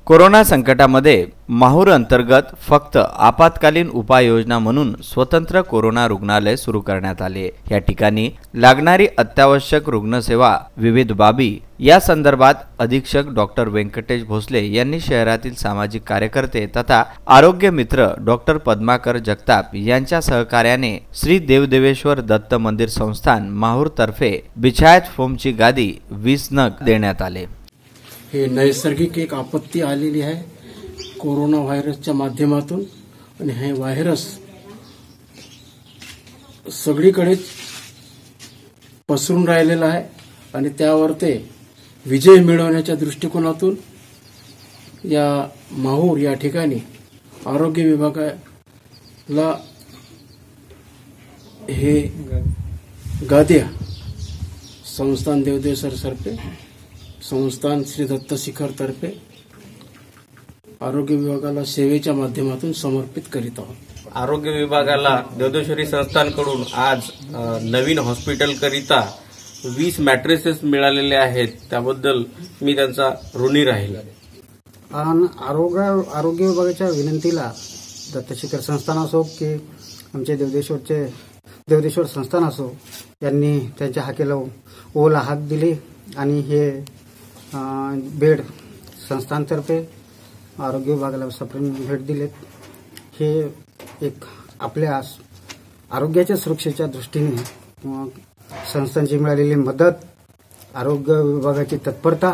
Corona संकटामध्ये माहूर अंतर्गत फक्त आपत्कालीन उपाययोजना म्हणून स्वतंत्र कोरोना रुग्णालय सुरू करण्यात आले। या ठिकाणी लागणारी अत्यावश्यक रुग्णसेवा विविध बाबी या संदर्भात अधीक्षक डॉक्टर व्यंकटेश भोसले यांनी शहरातील सामाजिक कार्यकर्ते तथा आरोग्य मित्र डॉक्टर पद्माकर जगताप यांच्या सहकार्याने श्री देवदेवेश्वर दत्त मंदिर संस्थान माहूर तर्फे बिछायत फोमची गादी 20 नग देण्यात आले। हे नैसर्गिक एक आपत्ती आलेली आहे कोरोना व्हायरसच्या माध्यमातून आणि हे व्हायरस सगळीकडे पसरून राहिलेला आहे आणि त्यावर ते विजय मिळवण्याच्या दृष्टिकोनातून या माहूर या ठिकाणी आरोग्य विभागाला हे गाद्या संस्थान देवदेवेश्वर तर्फे संस्थान श्री दत्त शिखर तर्फे आरोग्य विभागाला सेवेच्या माध्यमातून समर्पित करीत आहोत। आरोग्य विभागाला देवदेवेश्वरी संस्थानकडून आज नवीन हॉस्पिटल करिता 20 मॅट्रेसेस मिळालेले आहेत, त्याबद्दल मी त्यांचा ऋणी राहील। आरोग्य विभागाच्या विनंतीला दत्तशिखर संस्थान असो की आमचे देवदेवेश्वर संस्थान असो यांनी त्यांच्या हाकेला ओला हात दिले आणि हे बेड संस्थांतर्फे आरोग्य विभागाला सप्रेम भेट दिलेत। हे एक आपल्या आरोग्याच्या सुरक्षेच्या दृष्टीने संस्थांची मिळालेली मदत, आरोग्य विभागाची तत्परता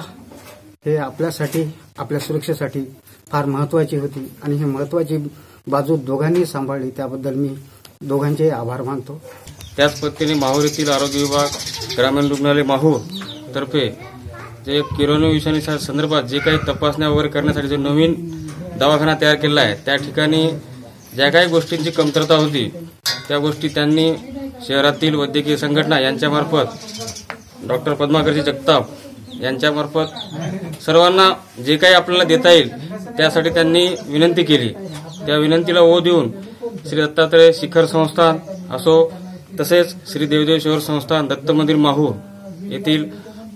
हे आपल्यासाठी आपल्या सुरक्षेसाठी फार महत्त्वाची होती आणि ही महत्त्वाची बाजू दोघांनी सांभाळली, त्याबद्दल मी दोघांचे आभार मानतो। त्याच पद्धतीने माहूर येथील आरोग्य विभाग ग्रामीण रुग्णालय माहूर तर्फे जे कोरोना विषाणूच्या संदर्भात जे काही तपासण्या वगैरे करण्यासाठी जो नवीन दवाखाना तयार केला आहे, त्या ठिकाणी ज्या काही गोष्टींची कमतरता होती त्या गोष्टी त्यांनी शहरातील वैद्यकीय संघटना यांच्यामार्फत डॉक्टर पद्माकरजी जगताप यांच्यामार्फत सर्वांना जे काही आपल्याला देता येईल त्यासाठी त्यांनी विनंती केली। त्या विनंतीला ओ देऊन श्री दत्तात्रय शिखर संस्थान असो तसेच श्री देवदेवेश्वर संस्थान दत्त मंदिर माहूर येथील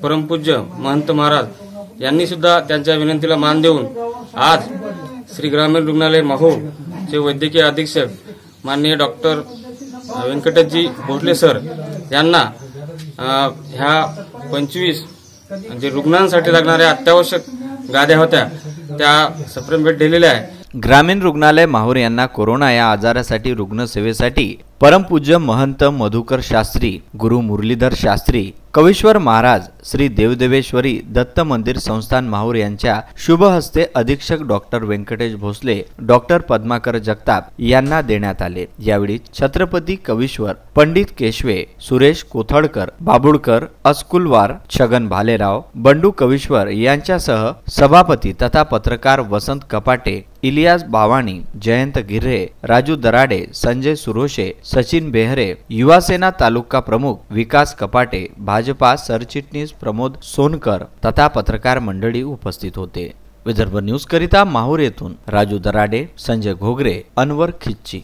परमपूज्य महंत महाराज यांनी सुद्धा त्यांच्या विनंतीला मान देऊन आज श्री ग्रामीण रुग्णालय माहूर चे वैद्यकीय अधीक्षक माननीय डॉक्टर व्यंकटेशजी भोसले सर यांना ह्या 25 जे रुग्णांसाठी लागणाऱ्या अत्यावश्यक गाद्या होत्या त्या सप्रेम भेट दिलेल्या आहे। ग्रामीण रुग्णालय माहूर यांना कोरोना या आजारासाठी रुग्णसेवेसाठी परमपूज्य महंत मधुकर शास्त्री, गुरु मुरलीधर शास्त्री, कवीश्वर महाराज, श्री देवदेवेश्वरी दत्त मंदिर संस्थान माहूर यांच्या शुभ हस्ते अधीक्षक डॉक्टर व्यंकटेश भोसले, डॉक्टर पद्माकर जगताप यांना देण्यात आले। यावेळी छत्रपती कवीश्वर, पंडित केशवे, सुरेश कोथळकर, बाबुळकर, अस्कुलवार, छगन भालेराव, बंडू कवीश्वर यांच्यासह सभापती तथा पत्रकार वसंत कपाटे, इलियास बावाणी, जयंत गिर्हे, राजू दराडे, संजय सुरोशे, सचिन बेहरे, युवासेना तालुका प्रमुख विकास कपाटे, भाजपा सरचिटणीस प्रमोद सोनकर तथा पत्रकार मंडळी उपस्थित होते। विदर्भ न्यूज करिता माहूर येथून राजू दराडे, संजय घोगरे, अनवर खिच्ची।